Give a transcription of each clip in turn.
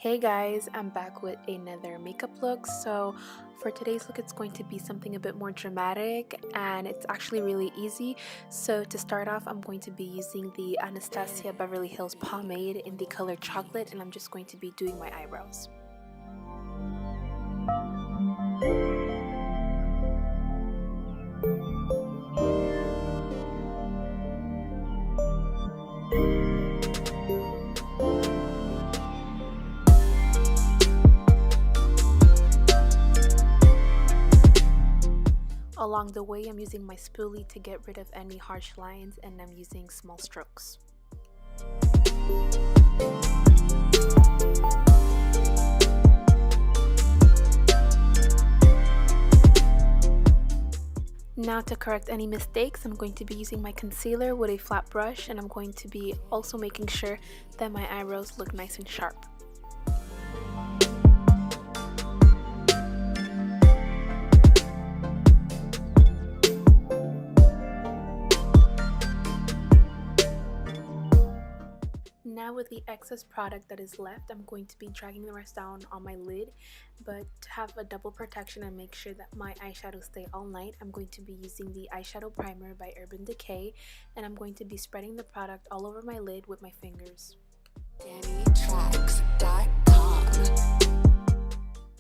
Hey guys, I'm back with another makeup look. So for today's look, it's going to be something a bit more dramatic and it's actually really easy. So to start off, I'm going to be using the Anastasia Beverly Hills pomade in the color chocolate, and I'm just going to be doing my eyebrows. Along the way, I'm using my spoolie to get rid of any harsh lines, and I'm using small strokes. Now to correct any mistakes, I'm going to be using my concealer with a flat brush, and I'm going to be also making sure that my eyebrows look nice and sharp. Now with the excess product that is left, I'm going to be dragging the rest down on my lid, but to have a double protection and make sure that my eyeshadows stay all night, I'm going to be using the eyeshadow primer by Urban Decay, and I'm going to be spreading the product all over my lid with my fingers.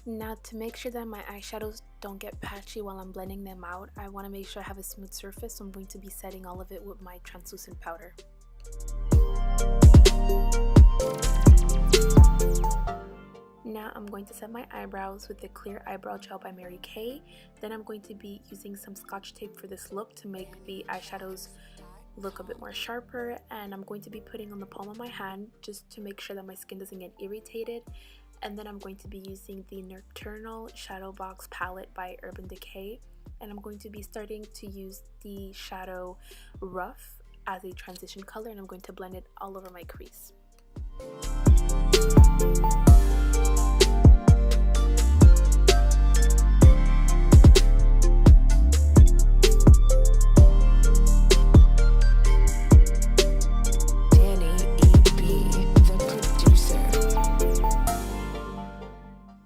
Now to make sure that my eyeshadows don't get patchy while I'm blending them out, I want to make sure I have a smooth surface, so I'm going to be setting all of it with my translucent powder. Now I'm going to set my eyebrows with the clear eyebrow gel by Mary Kay. Then I'm going to be using some scotch tape for this look to make the eyeshadows look a bit more sharper, and I'm going to be putting on the palm of my hand just to make sure that my skin doesn't get irritated. And then I'm going to be using the Nocturnal Shadow Box palette by Urban Decay, and I'm going to be starting to use the shadow Rough as a transition color, and I'm going to blend it all over my crease.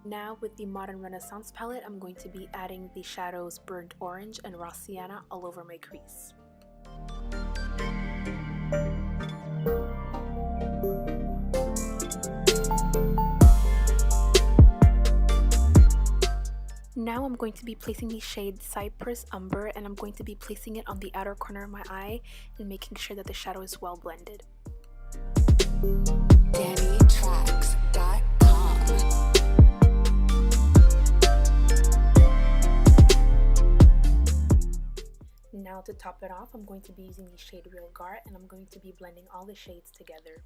Now with the Modern Renaissance palette, I'm going to be adding the shadows Burnt Orange and Raw Sienna all over my crease. Now I'm going to be placing the shade Cypress Umber, and I'm going to be placing it on the outer corner of my eye and making sure that the shadow is well blended. Now to top it off, I'm going to be using the shade Real Gart, and I'm going to be blending all the shades together.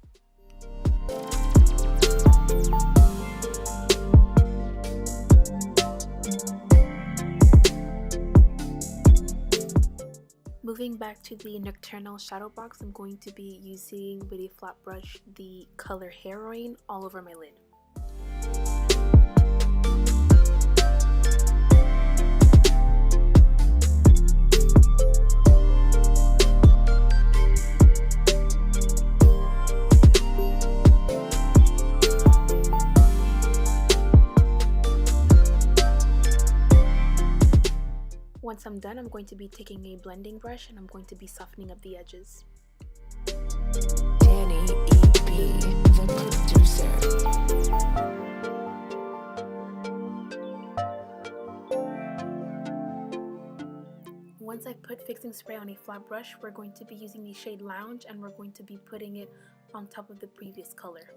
Moving back to the Nocturnal Shadow Box, I'm going to be using with a flat brush the color Heroine all over my lid. Once I'm done, I'm going to be taking a blending brush and I'm going to be softening up the edges. Danny E.B., the producer. Once I put fixing spray on a flat brush, we're going to be using the shade Lounge, and we're going to be putting it on top of the previous color.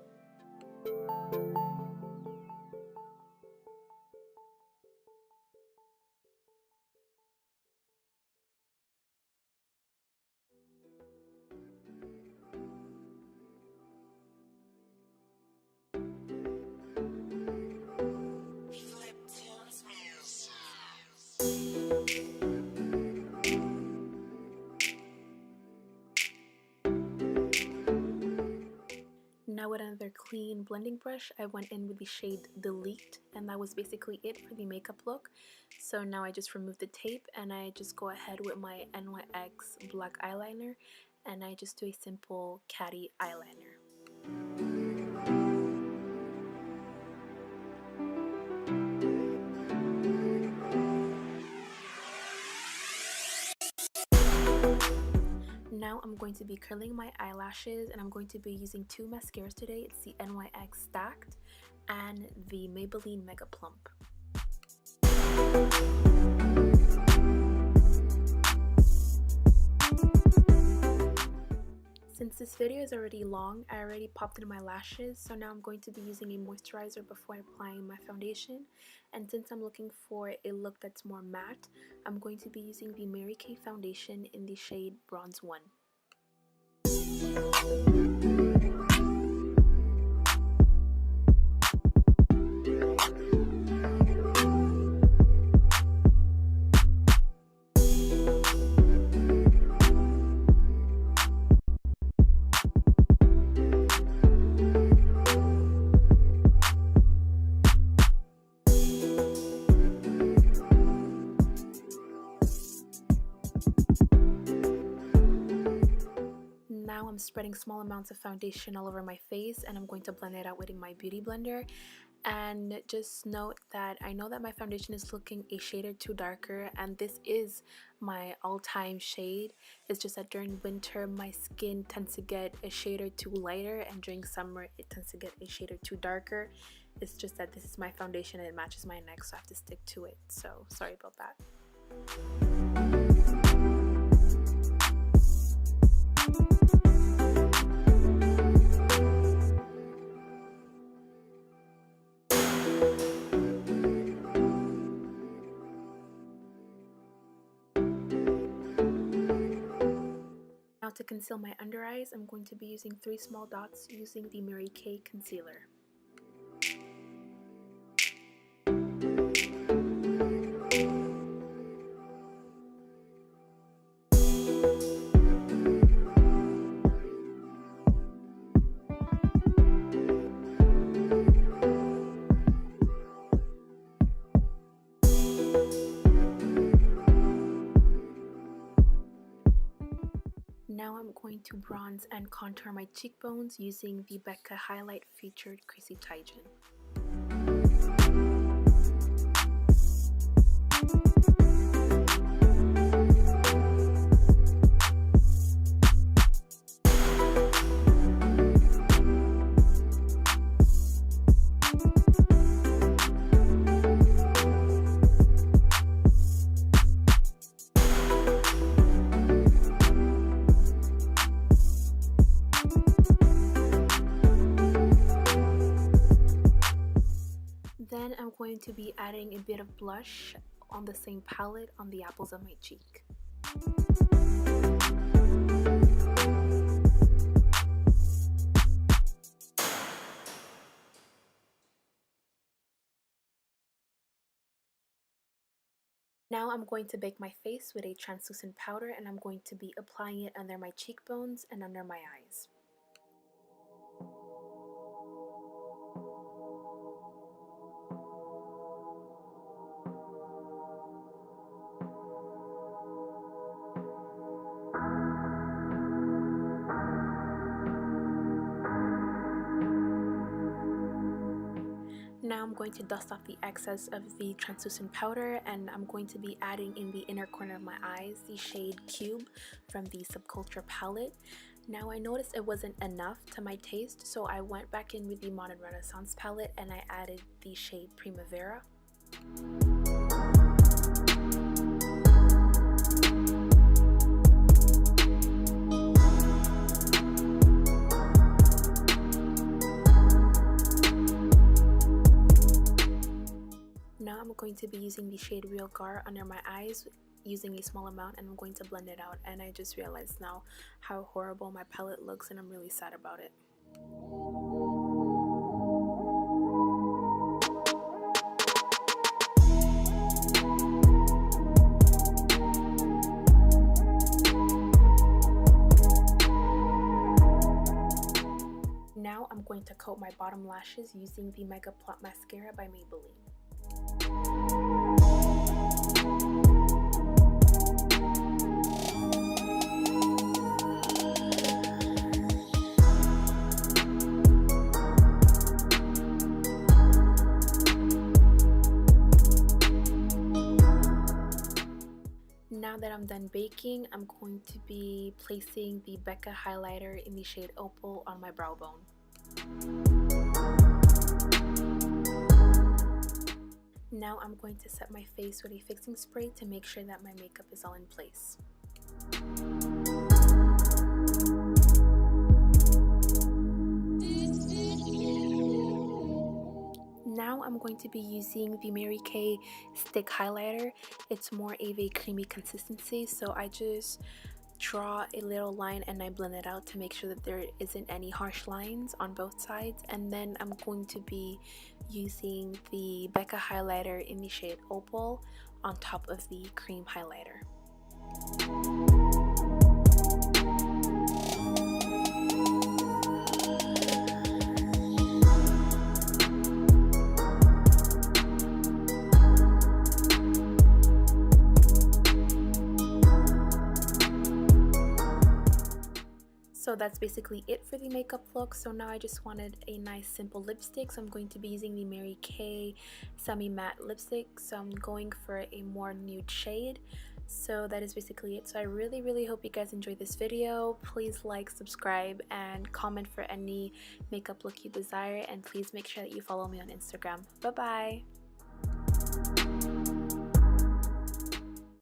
Now with another clean blending brush, I went in with the shade Delete, and that was basically it for the makeup look. So now I just remove the tape and I just go ahead with my NYX black eyeliner, and I just do a simple catty eyeliner. I'm going to be curling my eyelashes, and I'm going to be using two mascaras today. It's the NYX Stacked and the Maybelline Mega Plump. Since this video is already long, I already popped in my lashes, so now I'm going to be using a moisturizer before applying my foundation. And since I'm looking for a look that's more matte, I'm going to be using the Mary Kay foundation in the shade Bronze 1. Now I'm spreading small amounts of foundation all over my face, and I'm going to blend it out with my beauty blender. And just note that I know that my foundation is looking a shade or two darker, and this is my all-time shade. It's just that during winter my skin tends to get a shade or two lighter, and during summer it tends to get a shade or two darker. It's just that this is my foundation and it matches my neck, so I have to stick to it. So sorry about that. Now to conceal my under eyes, I'm going to be using 3 small dots using the Mary Kay concealer. Now I'm going to bronze and contour my cheekbones using the Becca Highlight Featured Creasy Taijin. Then I'm going to be adding a bit of blush on the same palette on the apples of my cheek. Now I'm going to bake my face with a translucent powder, and I'm going to be applying it under my cheekbones and under my eyes. Now I'm going to dust off the excess of the translucent powder, and I'm going to be adding in the inner corner of my eyes the shade Cube from the Subculture palette. Now I noticed it wasn't enough to my taste, so I went back in with the Modern Renaissance palette and I added the shade Primavera. Now I'm going to be using the shade Real Gar under my eyes using a small amount, and I'm going to blend it out. And I just realized now how horrible my palette looks, and I'm really sad about it. Now I'm going to coat my bottom lashes using the Mega Plump Mascara by Maybelline. Now that I'm done baking, I'm going to be placing the Becca highlighter in the shade Opal on my brow bone. Now I'm going to set my face with a fixing spray to make sure that my makeup is all in place. Now I'm going to be using the Mary Kay stick highlighter. It's more of a creamy consistency, so I just draw a little line and I blend it out to make sure that there isn't any harsh lines on both sides. And then I'm going to be using the Becca highlighter in the shade Opal on top of the cream highlighter. So that's basically it for the makeup look. So now I just wanted a nice simple lipstick, so I'm going to be using the Mary Kay semi matte lipstick. So I'm going for a more nude shade. So that is basically it. So I really hope you guys enjoyed this video. Please like, subscribe, and comment for any makeup look you desire, and please make sure that you follow me on Instagram. Bye bye.